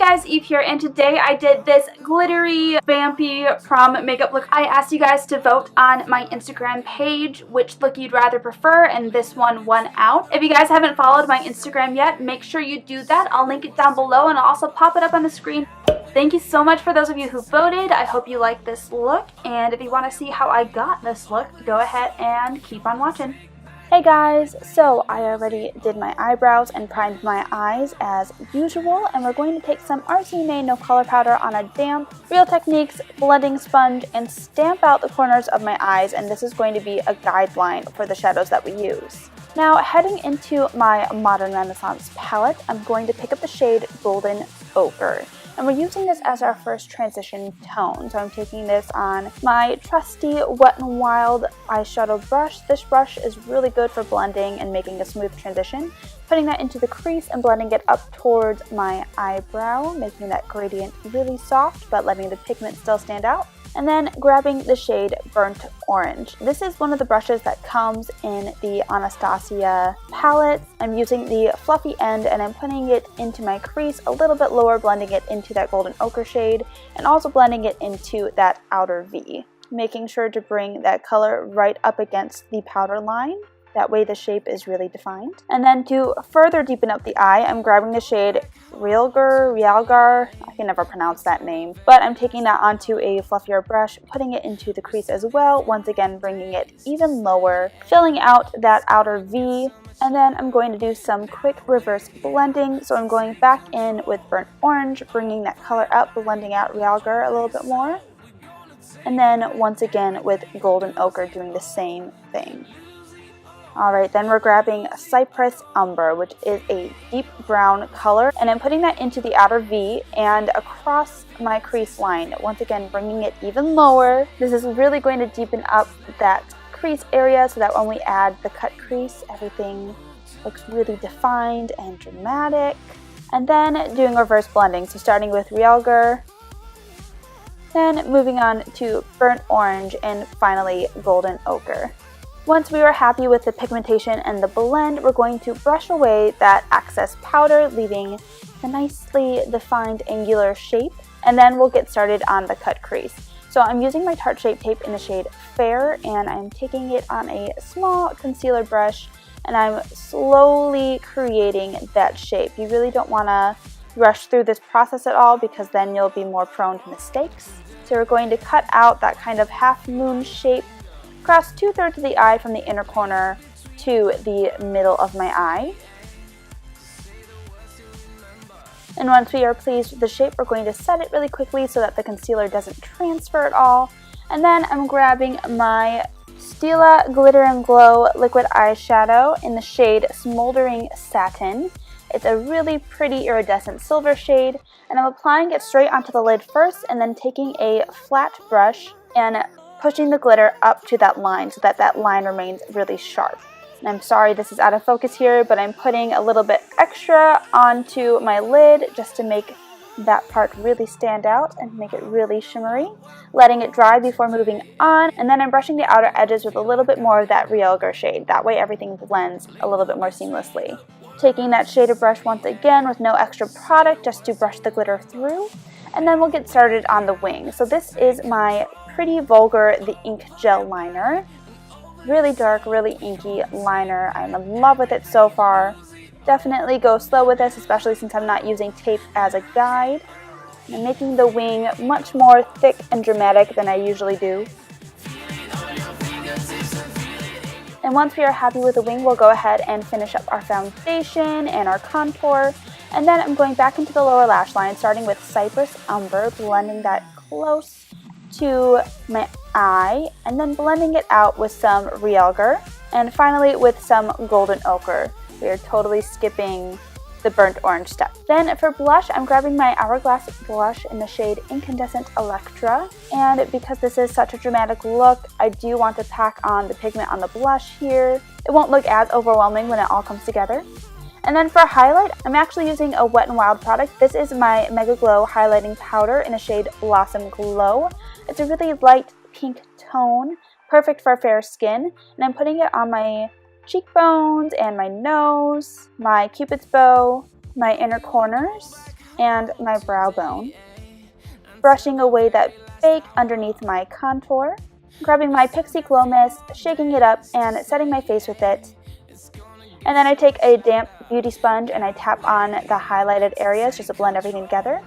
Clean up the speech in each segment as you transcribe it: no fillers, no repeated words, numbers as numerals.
guys, Eve here, and today I did this glittery, vampy prom makeup look. I asked you guys to vote on my Instagram page which look you'd rather prefer, and this one won out. If you guys haven't followed my Instagram yet, make sure you do that. I'll link it down below and I'll also pop it up on the screen. Thank you so much for those of you who voted. I hope you like this look, and if you want to see how I got this look, go ahead and keep on watching. Hey guys, so I already did my eyebrows and primed my eyes as usual, and we're going to take some RC Made No Color Powder on a damp Real Techniques blending sponge and stamp out the corners of my eyes, and this is going to be a guideline for the shadows that we use. Now, heading into my Modern Renaissance palette, I'm going to pick up the shade Golden Ochre. And we're using this as our first transition tone. So I'm taking this on my trusty Wet n Wild eyeshadow brush. This brush is really good for blending and making a smooth transition. Putting that into the crease and blending it up towards my eyebrow, making that gradient really soft, but letting the pigment still stand out. And then grabbing the shade Burnt Orange. This is one of the brushes that comes in the Anastasia palette. I'm using the fluffy end and I'm putting it into my crease a little bit lower, blending it into that golden ochre shade and also blending it into that outer V. Making sure to bring that color right up against the powder line. That way the shape is really defined. And then to further deepen up the eye, I'm grabbing the shade Realgar, I can never pronounce that name, but I'm taking that onto a fluffier brush, putting it into the crease as well, once again bringing it even lower, filling out that outer V, and then I'm going to do some quick reverse blending. So I'm going back in with Burnt Orange, bringing that color up, blending out Realgar a little bit more, and then once again with Golden Ochre doing the same thing. Alright, then we're grabbing Cypress Umber, which is a deep brown color, and I'm putting that into the outer V and across my crease line, once again bringing it even lower. This is really going to deepen up that crease area so that when we add the cut crease, everything looks really defined and dramatic. And then doing reverse blending, so starting with Realgar, then moving on to Burnt Orange, and finally Golden Ochre. Once we are happy with the pigmentation and the blend, we're going to brush away that excess powder, leaving a nicely defined angular shape, and then we'll get started on the cut crease. So I'm using my Tarte Shape Tape in the shade Fair, and I'm taking it on a small concealer brush, and I'm slowly creating that shape. You really don't want to rush through this process at all, because then you'll be more prone to mistakes. So we're going to cut out that kind of half moon shape across 2/3 of the eye from the inner corner to the middle of my eye. And once we are pleased with the shape, we're going to set it really quickly so that the concealer doesn't transfer at all. And then I'm grabbing my Stila Glitter and Glow liquid eyeshadow in the shade Smoldering Satin. It's a really pretty iridescent silver shade, and I'm applying it straight onto the lid first, and then taking a flat brush and pushing the glitter up to that line so that that line remains really sharp. And I'm sorry this is out of focus here, but I'm putting a little bit extra onto my lid just to make that part really stand out and make it really shimmery. Letting it dry before moving on, and then I'm brushing the outer edges with a little bit more of that Realgar shade. That way everything blends a little bit more seamlessly. Taking that shaded brush once again with no extra product just to brush the glitter through, and then we'll get started on the wing. So this is my Pretty Vulgar The Ink Gel Liner. Really dark, really inky liner. I'm in love with it so far. Definitely go slow with this, especially since I'm not using tape as a guide. I'm making the wing much more thick and dramatic than I usually do. And once we are happy with the wing, we'll go ahead and finish up our foundation and our contour. And then I'm going back into the lower lash line, starting with Cypress Umber, blending that close to my eye, and then blending it out with some Realgar, and finally with some Golden Ochre. We are totally skipping the Burnt Orange step. Then for blush, I'm grabbing my Hourglass blush in the shade Incandescent Electra, and because this is such a dramatic look, I do want to pack on the pigment on the blush here. It won't look as overwhelming when it all comes together. And then for highlight, I'm actually using a Wet n Wild product. This is my Mega Glow highlighting powder in the shade Blossom Glow. It's a really light pink tone, perfect for fair skin, and I'm putting it on my cheekbones and my nose, my cupid's bow, my inner corners, and my brow bone. Brushing away that bake underneath my contour. Grabbing my Pixie Glow Mist, shaking it up, and setting my face with it. And then I take a damp beauty sponge and I tap on the highlighted areas just to blend everything together.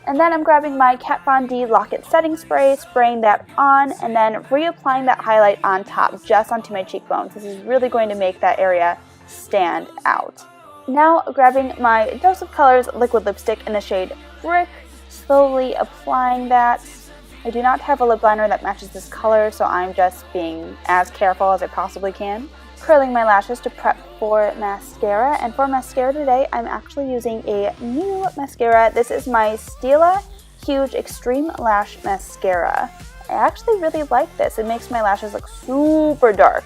And then I'm grabbing my Kat Von D Lock It Setting Spray, spraying that on, and then reapplying that highlight on top, just onto my cheekbones. This is really going to make that area stand out. Now grabbing my Dose of Colors liquid lipstick in the shade Brick, slowly applying that. I do not have a lip liner that matches this color, so I'm just being as careful as I possibly can. Curling my lashes to prep for mascara, and for mascara today I'm actually using a new mascara. This is my Stila Huge Extreme Lash Mascara. I actually really like this. It makes my lashes look super dark.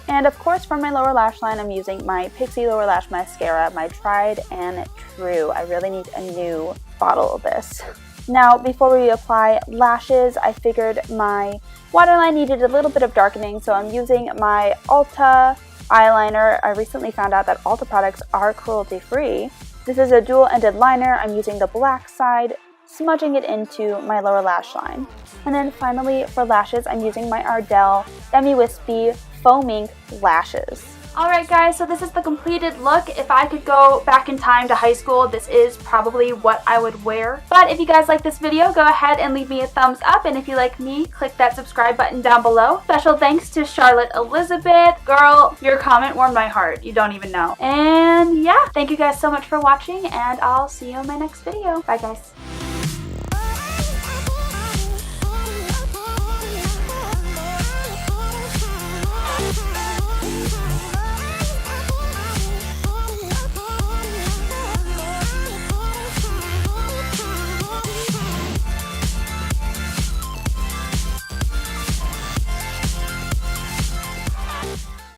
And of course for my lower lash line I'm using my Pixie Lower Lash Mascara, my tried and true. I really need a new bottle of this. Now before we apply lashes, I figured my waterline needed a little bit of darkening, so I'm using my Ulta eyeliner. I recently found out that Ulta products are cruelty free. This is a dual-ended liner. I'm using the black side, smudging it into my lower lash line. And then finally for lashes, I'm using my Ardell Demi Wispy Foam Ink Lashes. Alright guys, so this is the completed look. If I could go back in time to high school, this is probably what I would wear. But if you guys like this video, go ahead and leave me a thumbs up. And if you like me, click that subscribe button down below. Special thanks to Charlotte Elizabeth. Girl, your comment warmed my heart. You don't even know. And yeah, thank you guys so much for watching, and I'll see you in my next video. Bye guys.